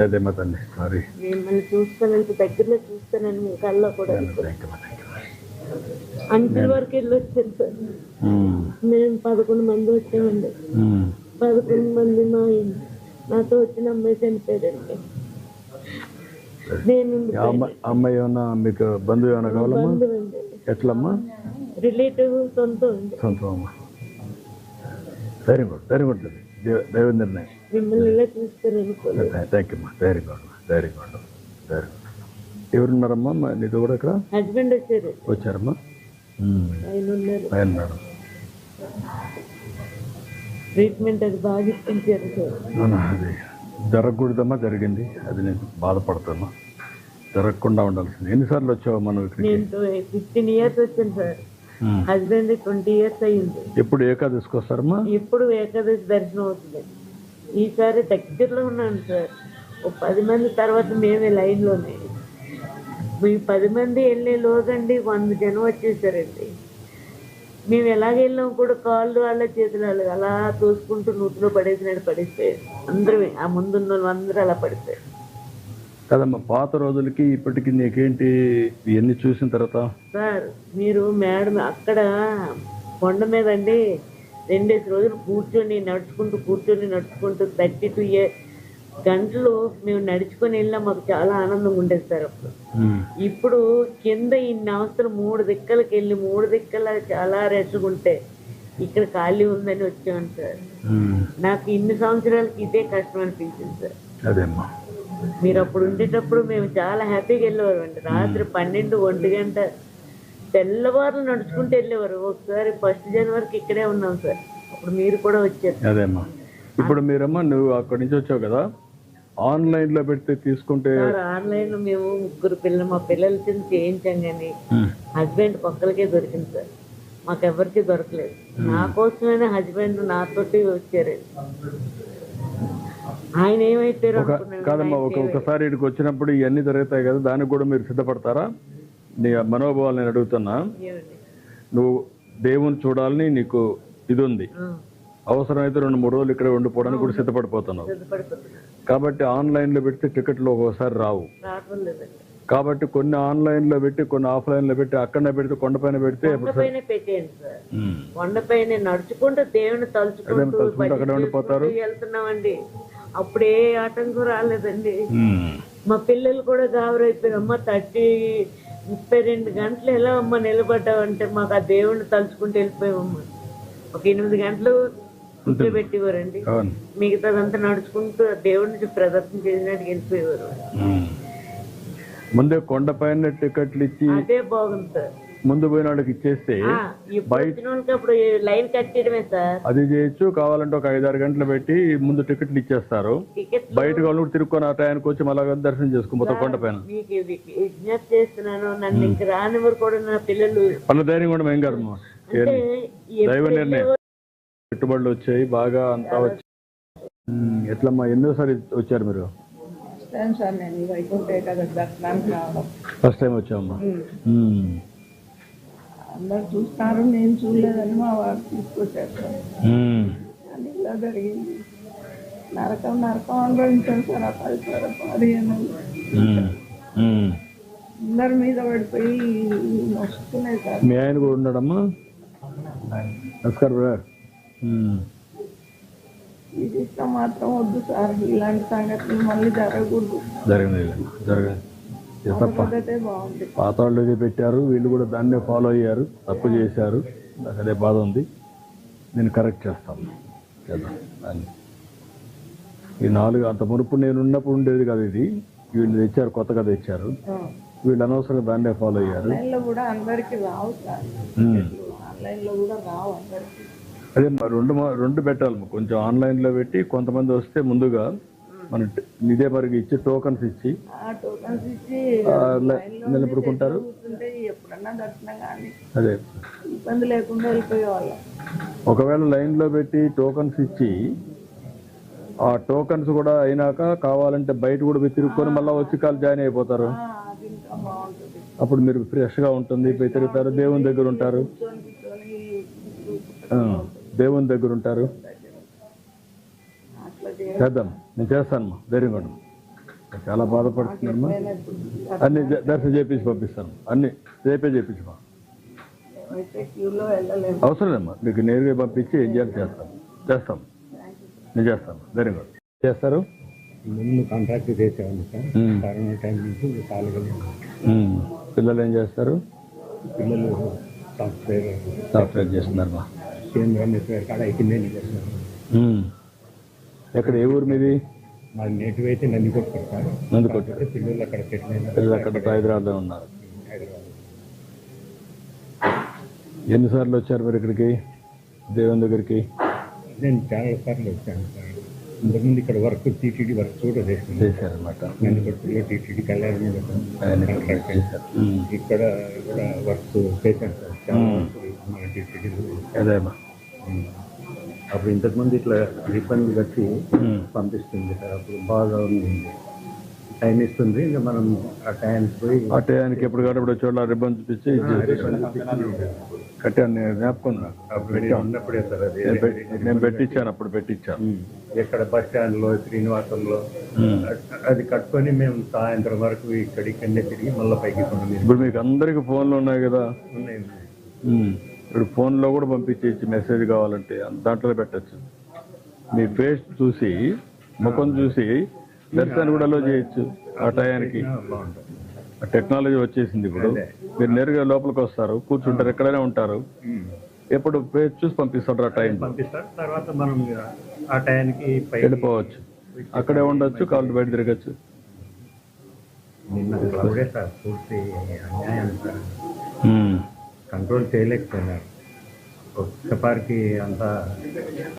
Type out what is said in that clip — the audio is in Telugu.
అదేమో తండ్రి సారీ. మిమ్మల్ని చూస్తానంటే దగ్గరలో చూస్తానని మీ కళ్ళలో కూడా అంచెల వరకు వెళ్ళి వచ్చాను సార్. మేము 11 మంది వచ్చామండి. 11 మంది నాతో వచ్చిన అమ్మాయి చనిపోయాడండి. నేను అమ్మాయి ఏమన్నా మీకు బంధువు ఏమన్నా కావాలమ్మా? బంధువు అండి. ఎట్లమ్మా? రిలేటివ్, సొంతం అండి. సొంతం అమ్మా. Very good, very good. దైవ నిర్ణయం. మిమ్మల్ని ఇలా చూస్తారనుకోలేదు. థ్యాంక్ యూ అమ్మా. Very good, very good, very good. ఎవరున్నారమ్మా నీతో కూడా ఇక్కడ? హస్బెండ్ వచ్చారు. వచ్చారమ్మా? ఆయన ఉన్నారు. ఆయన ఉన్నారు. ట్రీట్మెంట్ అది బాగా ఇప్పించారు సార్. అది జరగకూడదమ్మా, జరిగింది. అది నేను బాధపడుతున్నా. జరగకుండా ఉండాల్సింది. ఎన్నిసార్లు వచ్చావు మనం ఇక్కడికి? నేను 15 years వచ్చాను సార్. హస్బెండ్ 20 years అయ్యింది. ఎప్పుడు ఏకాదశికి వస్తారమ్మా? ఎప్పుడు ఏకాదశి దర్శనం అవుతుంది. ఈసారి దగ్గరలో ఉన్నాను సార్. ఒక 10 మంది తర్వాత మేమే లైన్లోనే. మీ 10 మంది వెళ్ళే లోగండి 100 జనం వచ్చేసారండి. మేము ఎలాగ వెళ్ళాం కూడా కాళ్ళు వాళ్ళ చేతులు వాళ్ళు అలా తోసుకుంటూ నూతిలో పడేసినట్టు పడిపోయారు. అందరూ ఆ ముందున్న వాళ్ళు అందరూ అలా పడిపోయారు. కదమ్మా, పాత రోజులకి ఇప్పటికి నీకేంటి ఇవన్నీ చూసిన తర్వాత? సార్ మీరు మేడం అక్కడ కొండ మీద అండి 2 రోజులు కూర్చొని నడుచుకుంటూ 32 గంటలు మేము నడుచుకొని వెళ్ళాం. మాకు చాలా ఆనందంగా ఉండేది సార్ అప్పుడు. ఇప్పుడు కింద ఇన్ని అవస్థలు 3 దిక్కలకి వెళ్ళి 3 దిక్కల చాలా రెస్ట్గా ఉంటే ఇక్కడ ఖాళీ ఉందని వచ్చాను సార్. నాకు ఇన్ని సంవత్సరాలకి ఇదే కష్టం అనిపించింది సార్. అదేమ్మా, మీరు అప్పుడు ఉండేటప్పుడు మేము చాలా హ్యాపీగా వెళ్ళేవారు అండి. రాత్రి 12, 1 గంట తెల్లవారులు నడుచుకుంటూ వెళ్ళేవారు. ఒకసారి 1 జనవరికి ఇక్కడే ఉన్నాం సార్. అప్పుడు మీరు కూడా వచ్చారు. అదేమ్మా. ఇప్పుడు మీరమ్మా నువ్వు అక్కడి నుంచి వచ్చావు కదా, ఆన్లైన్ లో పెడితే తీసుకుంటే? ఆన్లైన్ లో మేము 3 పిల్లలు మా పిల్లల చిన్న చేయించాం కానీ హస్బెండ్ పక్కలకే దొరికింది సార్. మాకెవరికి దొరకలేదు. నా కోసమైనా హస్బెండ్ నాతోటి వచ్చారు. ఆయన ఏమైపోయారు కాదమ్మా, ఒకసారి ఇక్కడికి వచ్చినప్పుడు ఇవన్నీ జరుగుతాయి కదా, దానికి కూడా మీరు సిద్ధపడతారా? నీ మనోభావాలు నేను అడుగుతున్నా. నువ్వు దేవుని చూడాలని నీకు ఇది ఉంది, అవసరమైతే 2-3 రోజులు ఇక్కడ ఉండిపోవడానికి కూడా సిద్ధపడిపోతున్నావు. కాబట్టి ఆన్లైన్ లో పెడితే టికెట్లు ఒక్కోసారి రావు. కాబట్టి కొన్ని ఆన్లైన్ లో పెట్టి కొన్ని ఆఫ్లైన్ లో పెట్టి అక్కడనే పెడితే కొండపైన పెడితే కొండపైన నడుచుకుంటూ దేవుని తలుచుకుంటూ అక్కడ ఉండిపోతారు. వెళ్తున్నామండి. అప్పుడే ఆటంకం రాలేదండి. మా పిల్లలు కూడా గాబరైపోయారు. అమ్మ 32 గంటలు ఎలా అమ్మ నిలబడ్డావంటే మాకు ఆ దేవుడిని తలుచుకుంటూ వెళ్ళిపోయామమ్మా. ఒక 8 గంటలు కూర్చోబెట్టేవారండి. మిగతాదంతా నడుచుకుంటూ దేవుడిని ప్రదర్శన చేసినట్టు వెళ్ళిపోయేవారు. ముందే కొండపైన టికెట్లు ఇచ్చి అదే బాగుంది సార్. ముందు పోయిన వాళ్ళకి ఇచ్చేస్తే అప్పుడు లైన్ కట్ చేయడమే సార్. అది చేయొచ్చు. కావాలంటే ఒక 5-6 గంటలు పెట్టి ముందు టికెట్లు ఇచ్చేస్తారు. బయట వాళ్ళు తిరుక్కొని ఆ టైంకి వచ్చి మళ్ళా దర్శనం చేసుకుంటారు కొండపైన. విజ్ఞప్తి చేస్తున్నాను, నన్ను ఇంక రానివ్వరు కూడా నా పిల్లలు. వాళ్ళ ధైర్యం కూడా ఏం కాదు. దైవ నిర్ణయం. పెట్టుబడులు వచ్చాయి బాగా, అంతా వచ్చాయి. ఎట్లమ్మా, ఎన్నోసారి వచ్చారు మీరు? ఫస్ట్ టైం వచ్చామమ్మా. అందరు చూస్తారు, నేను చూడలేదని మా వారు తీసుకొచ్చారు సార్. అని ఇలా జరిగింది. నరకం అనుభవించాను సార్. ఆ 15 అందరి మీద పడిపోయి వస్తున్నాయి సార్. మీ ఆయన కూడా ఉన్నాడమ్మా? నమస్కారం బ్రదర్. ఇది ఇష్టం మాత్రం వద్దు సార్. ఇలాంటి సంగతులు మళ్ళీ జరగకూడదు. జరగదు బాగుంది. పాత వాళ్ళు ఇది పెట్టారు, వీళ్ళు కూడా దాన్నే ఫాలో అయ్యారు, తప్పు చేశారు. నాకు అదే బాధ ఉంది. నేను కరెక్ట్ చేస్తాను. ఈ 4 అంత మునుపు నేను ఉన్నప్పుడు ఉండేది కదా ఇది. వీళ్ళు తెచ్చారు, కొత్తగా తెచ్చారు. వీళ్ళు అనవసరంగా దాన్నే ఫాలో అయ్యారు. అదే 2 పెట్టాలి. కొంచెం ఆన్లైన్ లో పెట్టి కొంతమంది వస్తే ముందుగా మన ఇదే మరికి ఇచ్చి టోకన్స్ ఇచ్చి నిలబడుకుంటారు. అదే ఇబ్బంది లేకుండా వెళ్ళిపోయేవాళ్ళం. ఒకవేళ లైన్ లో పెట్టి టోకన్స్ ఇచ్చి ఆ టోకన్స్ కూడా అయినాక కావాలంటే బయట కూడా తిరుక్కొని మళ్ళీ వచ్చి కాలు జాయిన్ అయిపోతారు. అప్పుడు మీరు ఫ్రెష్ గా ఉంటుంది. తిరుగుతారు, దేవుని దగ్గర ఉంటారు. చేద్దాం, నేను చేస్తాను. ధైర్యంగా చాలా బాధపడుతున్నారమ్మా. అన్ని దర్శనం చేపించి పంపిస్తాను, అన్ని రేపే చేపించమా. అయితే క్యూలో వెళ్ళలేము. అవసరం లేమ్మా, మీకు నేరుగా పంపించి ఏం చేయాలి చేస్తాం. నేను చేస్తాను. Very good. చేస్తారు. ముందు కాంట్రాక్ట్ చేసేవాడిని సార్. కరోనా టైం నుంచి ఖాళీగా పిల్లలు ఏం చేస్తారు? పిల్లలు సాఫ్ట్వేర్ చేస్తున్నారమ్మా. కేంద్ర నెట్వేర్ కాడ అయిపోయిందని చేస్తున్నారు. ఎక్కడ, ఏ ఊరు మీది? మా నేటివ్ అయితే నందికొట్టు సార్. నందికొట్టు. పిల్లలు అక్కడ సెటిల్ అయినారు. పిల్లలు అక్కడ హైదరాబాద్లో ఉన్నారు. హైదరాబాద్ ఎన్నిసార్లు వచ్చారు మీరు ఇక్కడికి, దేవుని దగ్గరికి? నేను చాలా సార్లు వచ్చాను సార్. ఇంతకుముందు ఇక్కడ వర్క్ టీటీడీ వర్క్ కూడా చేశారనమాట. నందికొట్టులో టీటీడీ కళ్యాణ్ ఇక్కడ కూడా వర్క్ చేశాను సార్. చాలా మన టీటీడీ. అదేమ్మా. అప్పుడు ఇంతకుముందు ఇట్లా రిబ్బన్లు కట్టి పంపిస్తుంది సార్. అప్పుడు బాగా ఉంది, టైం ఇస్తుంది. ఇంకా మనం ఆ టైంకి పోయి ఆ టయానికి ఎప్పుడు కాబట్టి చోట్ల రిబ్బన్ చూపించి కట్టాను. నేను జ్ఞాపకం నాకు. అప్పుడు ఉన్నప్పుడే సార్ అది నేను పెట్టించాను, అప్పుడు పెట్టించాను. ఎక్కడ బస్ స్టాండ్లో శ్రీనివాసంలో అది కట్టుకొని మేము సాయంత్రం వరకు ఇక్కడికన్నే తిరిగి మళ్ళీ పైకి కొన్నాం. ఇప్పుడు మీకు అందరికి ఫోన్లు ఉన్నాయి కదా, ఉన్నాయి. ఇప్పుడు ఫోన్లో కూడా పంపించేసి మెసేజ్ కావాలంటే దాంట్లో పెట్టచ్చు. మీ ఫేస్ చూసి, ముఖం చూసి దర్శనాన్ని కూడా అలో చేయొచ్చు ఆ టయానికి. బాగుంటుంది. టెక్నాలజీ వచ్చేసింది. ఇప్పుడు మీరు నేరుగా లోపలికి వస్తారు, కూర్చుంటారు, ఎక్కడైనా ఉంటారు. ఎప్పుడు ఫేస్ చూసి పంపిస్తారు ఆ టైం పంపిస్తారు. తర్వాత మనం ఆ టయానికి వెళ్ళిపోవచ్చు, అక్కడే ఉండొచ్చు, కాళ్ళు బయట తిరగచ్చు. నిన్న క్లౌడే సార్, పూర్తి అన్యాయం సార్. కంట్రోల్ చేయలేకపోయినారు. ఒక్కసారికి అంతా